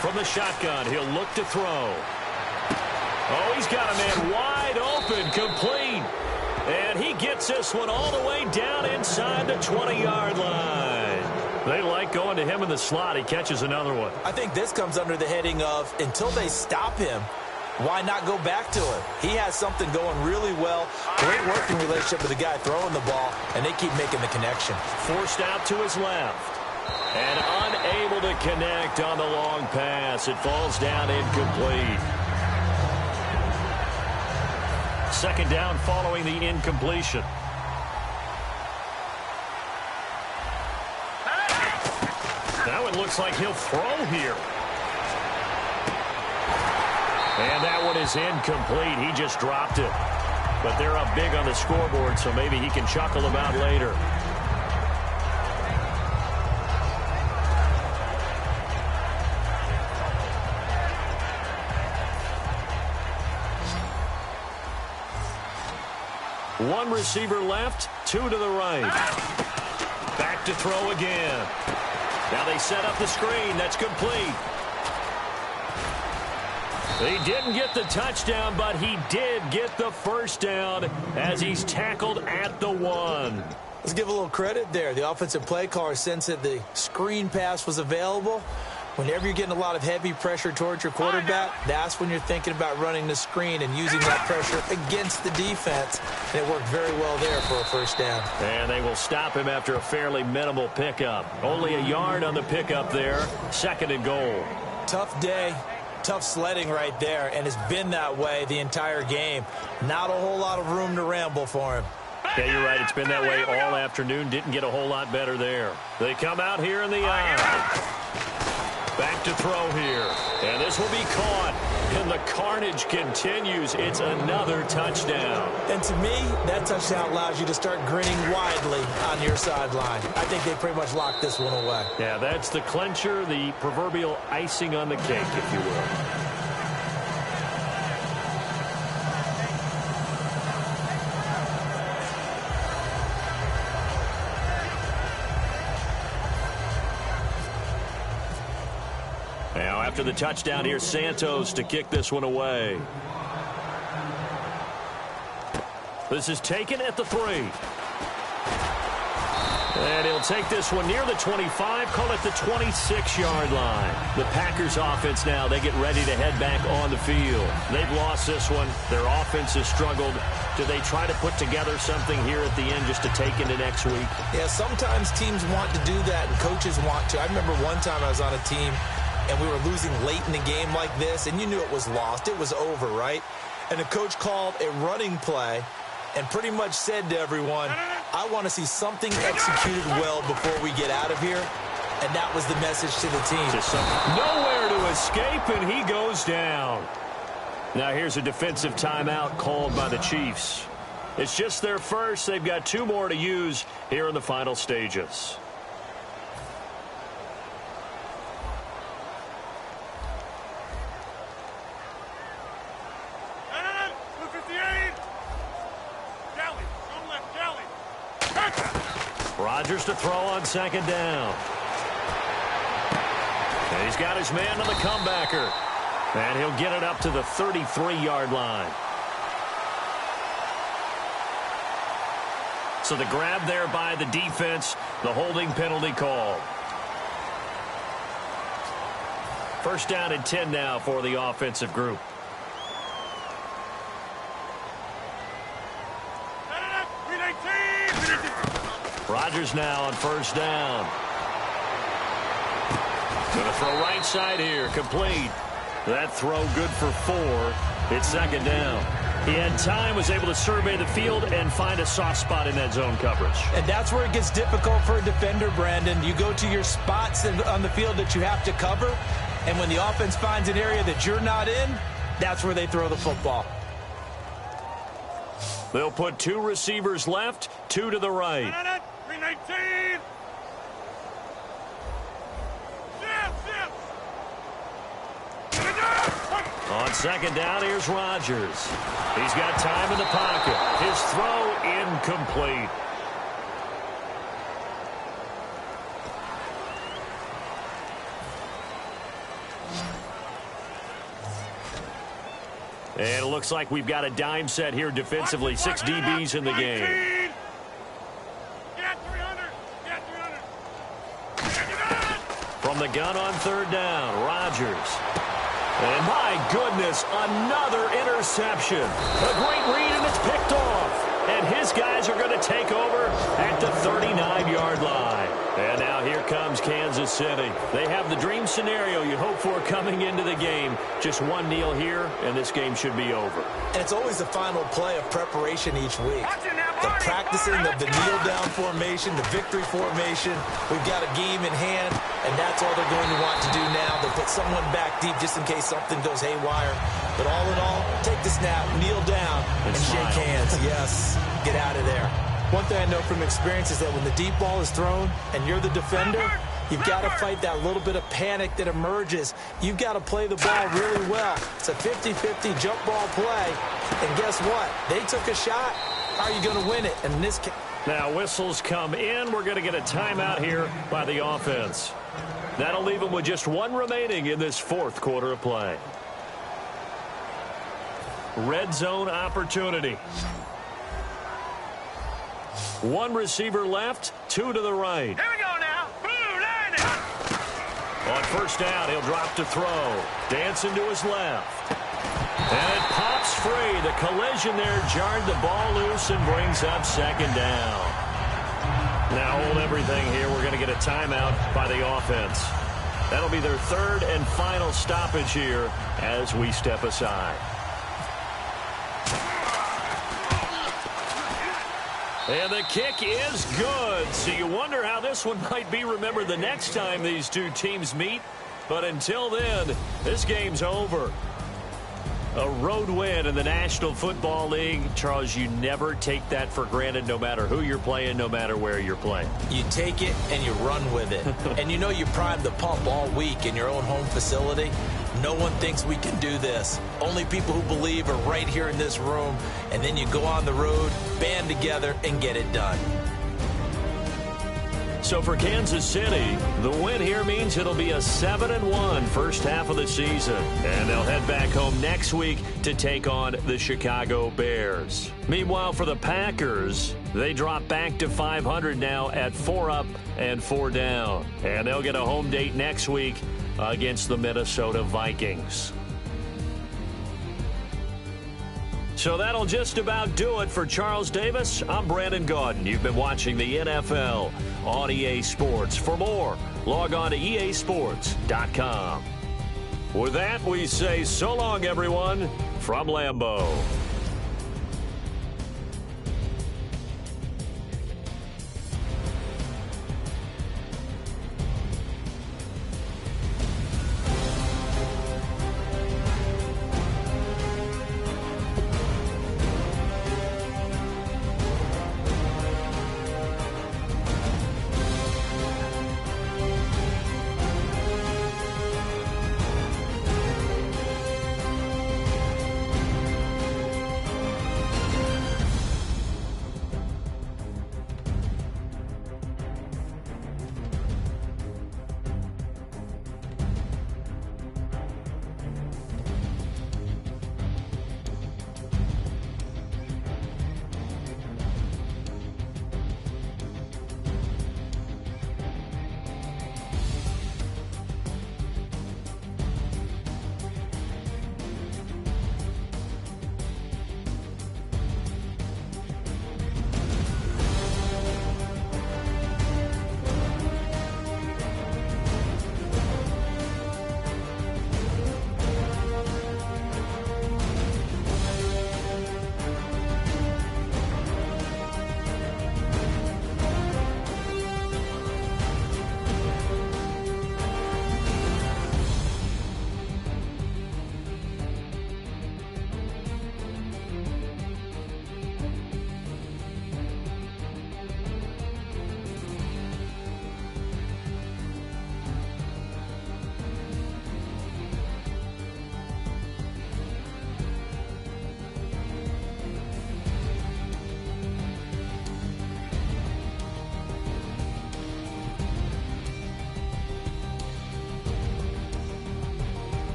From the shotgun, he'll look to throw. Oh, he's got a man wide open, complete. And he gets this one all the way down inside the 20-yard line. They like going to him in the slot. He catches another one. I think this comes under the heading of until they stop him, why not go back to him? He has something going really well. Great working relationship with the guy throwing the ball, and they keep making the connection. Forced out to his left. And unable to connect on the long pass. It falls down incomplete. Second down following the incompletion. Now it looks like he'll throw here. And that one is incomplete. He just dropped it. But they're up big on the scoreboard, so maybe he can chuckle about later. One receiver left, 2 to the right. Back to throw again. Now they set up the screen. That's complete. He didn't get the touchdown, but he did get the first down as he's tackled at the 1. Let's give a little credit there. The offensive play caller sensed that the screen pass was available. Whenever you're getting a lot of heavy pressure towards your quarterback, that's when you're thinking about running the screen and using that pressure against the defense. And it worked very well there for a first down. And they will stop him after a fairly minimal pickup. Only a yard on the pickup there. Second and goal. Tough day. Tough sledding right there, and it's been that way the entire game. Not a whole lot of room to ramble for him. Yeah, you're right. It's been that way all afternoon. Didn't get a whole lot better there. They come out here in the eye. Back to throw here. And this will be caught. And the carnage continues. It's another touchdown. And to me, that touchdown allows you to start grinning widely on your sideline. I think they pretty much locked this one away. Yeah, that's the clincher, the proverbial icing on the cake, if you will. Now, after the touchdown, here's Santos to kick this one away. This is taken at the 3. And he'll take this one near the 25, call it the 26-yard line. The Packers offense now, they get ready to head back on the field. They've lost this one. Their offense has struggled. Do they try to put together something here at the end just to take into next week? Yeah, sometimes teams want to do that and coaches want to. I remember one time I was on a team and we were losing late in the game like this, and you knew it was lost. It was over, right? And the coach called a running play and pretty much said to everyone, I want to see something executed well before we get out of here. And that was the message to the team. Nowhere to escape, and he goes down. Now here's a defensive timeout called by the Chiefs. It's just their first. They've got 2 more to use here in the final stages. Rodgers to throw on second down. And he's got his man on the comebacker. And he'll get it up to the 33-yard line. So the grab there by the defense, the holding penalty called. First down and 10 now for the offensive group. Rodgers now on first down. Going to throw right side here. Complete. That throw good for 4. It's second down. He had time, was able to survey the field and find a soft spot in that zone coverage. And that's where it gets difficult for a defender, Brandon. You go to your spots on the field that you have to cover, and when the offense finds an area that you're not in, that's where they throw the football. They'll put 2 receivers left, 2 to the right. 319. On second down, here's Rodgers. He's got time in the pocket. His throw incomplete. And it looks like we've got a dime set here defensively. 6 DBs in the game. From the gun on third down, Rodgers. And my goodness, another interception. A great read, and it's picked off. And his guys are going to take over at the 39-yard line. And now here comes Kansas City. They have the dream scenario you hope for coming into the game. Just one kneel here, and this game should be over. And it's always the final play of preparation each week. The practicing of the kneel-down formation, the victory formation. We've got a game in hand, and that's all they're going to want to do now. They'll put someone back deep just in case something goes haywire. But all in all, take the snap, kneel down, and shake hands. Yes, get out of there. One thing I know from experience is that when the deep ball is thrown and you're the defender, you've got to fight that little bit of panic that emerges. You've got to play the ball really well. It's a 50-50 jump ball play. And guess what? They took a shot. How are you going to win it? And in this case, now whistles come in. We're going to get a timeout here by the offense. That'll leave them with just 1 remaining in this 4th quarter of play. Red zone opportunity. 1 receiver left, 2 to the right. Here we go now. Blue line it. On first down, he'll drop to throw. Dancing to his left. And it pops free. The collision there jarred the ball loose and brings up second down. Now hold everything here. We're going to get a timeout by the offense. That'll be their 3rd and final stoppage here as we step aside. And the kick is good. So you wonder how this one might be remembered the next time these two teams meet. But until then, this game's over. A road win in the National Football League. Charles, you never take that for granted no matter who you're playing, no matter where you're playing. you take it and you run with it. And you know you primed the pump all week in your own home facility. No one thinks we can do this. Only people who believe are right here in this room. And then you go on the road, band together, and get it done. So for Kansas City, the win here means it'll be a 7-1 first half of the season. And they'll head back home next week to take on the Chicago Bears. Meanwhile, for the Packers, they drop back to 500 now at 4 up and 4 down. And they'll get a home date next week against the Minnesota Vikings. So that'll just about do it for Charles Davis. I'm Brandon Gaudin. You've been watching the NFL on EA Sports. For more, log on to easports.com. With that, we say so long, everyone, from Lambeau.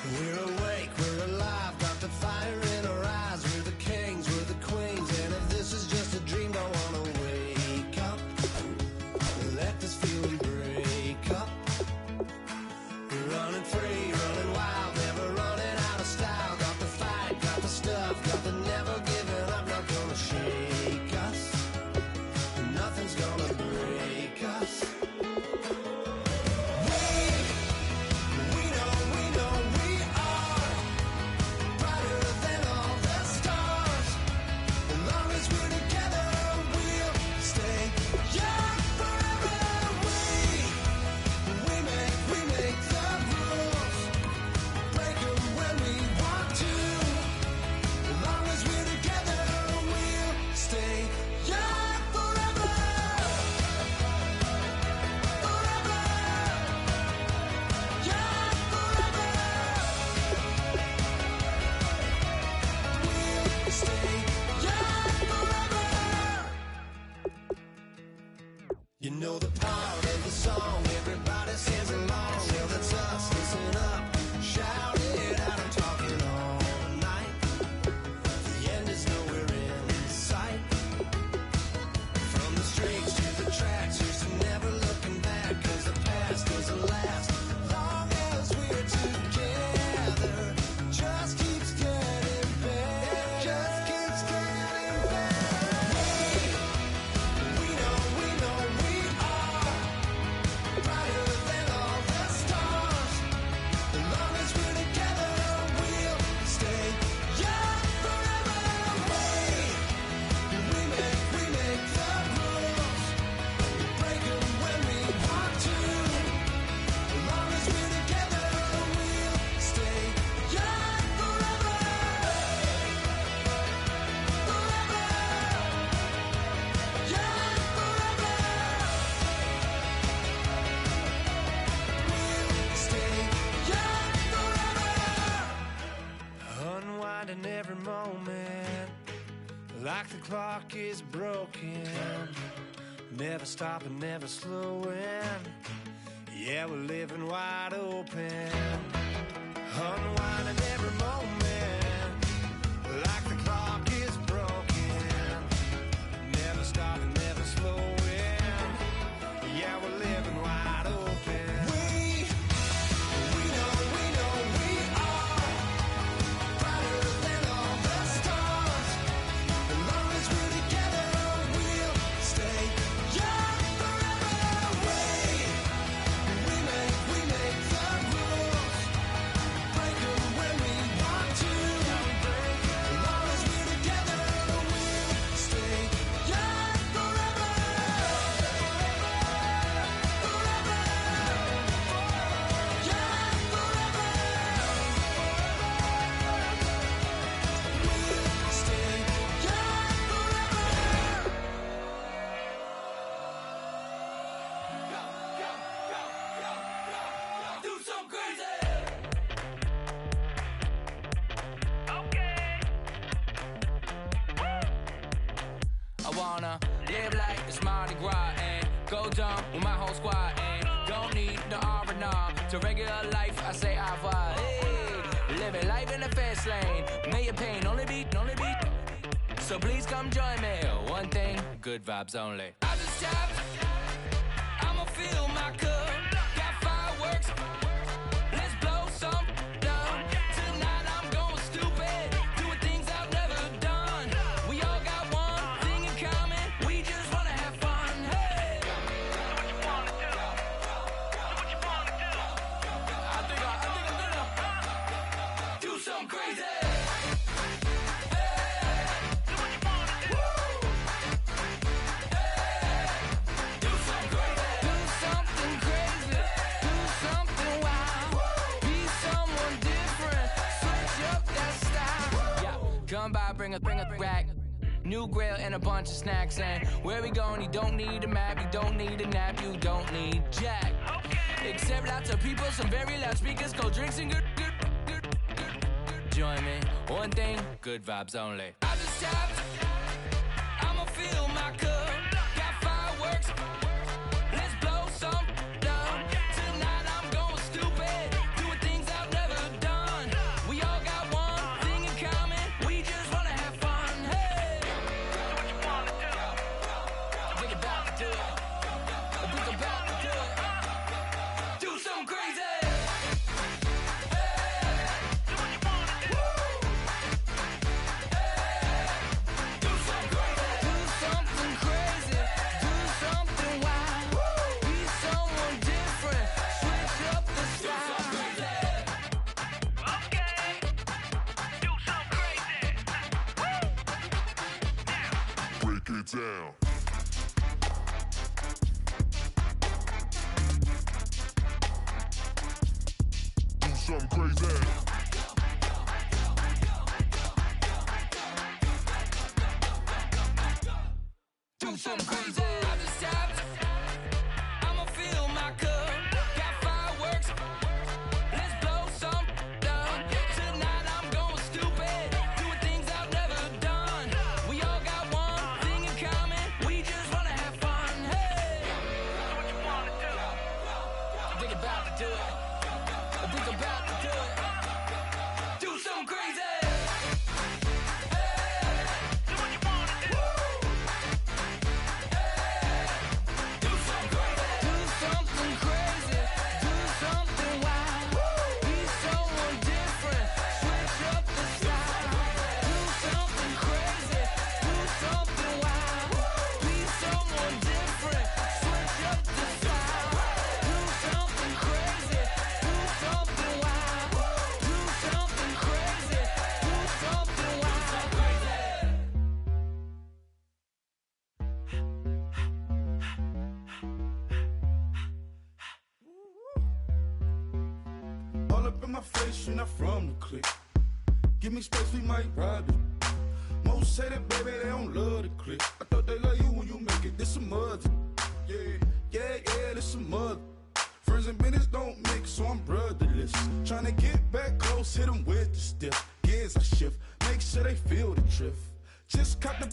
We're awake, we're alive, got the fire in our eyes. We're the kings, we're the queens, and if this is just a dream, don't wanna wake up. Let this feeling break up. We're running free, running wild, never running out of style. Got the fight, got the stuff, got the never giving up. Not gonna shake us, nothing's gonna break us. You know the part of the song, everybody sings along. Well, that's us, listen up, shout it out. I'm talking all night. The end is nowhere in sight. From the streets to the tracks, here's to never looking back. Cause the past doesn't last long as we're together. Just keeps getting better. Just keeps getting better. We know we are brighter than all the stars. As long as we're together, we'll stay young forever. We make the rules, break them when we want to. As long as we're together, we'll stay young forever. Forever. Young forever. We'll stay young forever. Unwinding every moment, like the clock is broken. Never stopping, never slowing. Yeah, we're living wide open. Unwinding every moment, like the clock is broken. Never stopping, never slowing. Yeah, we're living wide open. We know we are brighter than all the stars. As long as we're together, we'll stay young forever. We make the rules, break them when we want to. As long as we're together, we'll stay young forever. Forever. Young forever. We'll stay young forever. Do some crazy. Okay. I wanna live like it's Mardi Gras and go dumb with my whole squad and don't need no R&R to regular life. I say au revoir. Hey, living life in the fast lane. May your pain only be. So please come join me. One thing, good vibes only. I just tapped. I'ma fill my cup. Got fireworks. Let's blow some down. Tonight I'm going stupid. Doing things I've never done. We all got one thing in common. We just wanna have fun. Hey. I think I'm gonna do something crazy. Do something crazy. Do something wild. Be someone different. Switch up that style. Yeah, come by, bring a rack. New grill and a bunch of snacks. And where we going? You don't need a map. You don't need a nap. You don't need jack. Except lots of people, some very loud speakers, cold drinks and good. Join me. One thing, good vibes only. I just tapped. I'ma fill my cup. Got fireworks. Let's blow some down. Tonight I'm going stupid. Doing things I've never done. it down. Do something crazy. Do something crazy. I just tapped. I'ma fill my cup. Got fireworks. Let's blow some up. Tonight I'm going stupid. Doing things I've never done. We all got one thing in common. We just wanna have fun. Hey, do what you wanna do. I think about to do it. I think I'm about to do it. Do something crazy. All up in my face, you're not from the clique. Give me space, we might ride it. Most say that, baby, they don't love the clique. I thought they love you when you make it, this some mud. Yeah, this some mud. Friends and business don't mix, so I'm brotherless. Tryna get back close, hit them with the stiff. Gears I shift, make sure they feel the drift. Just cop the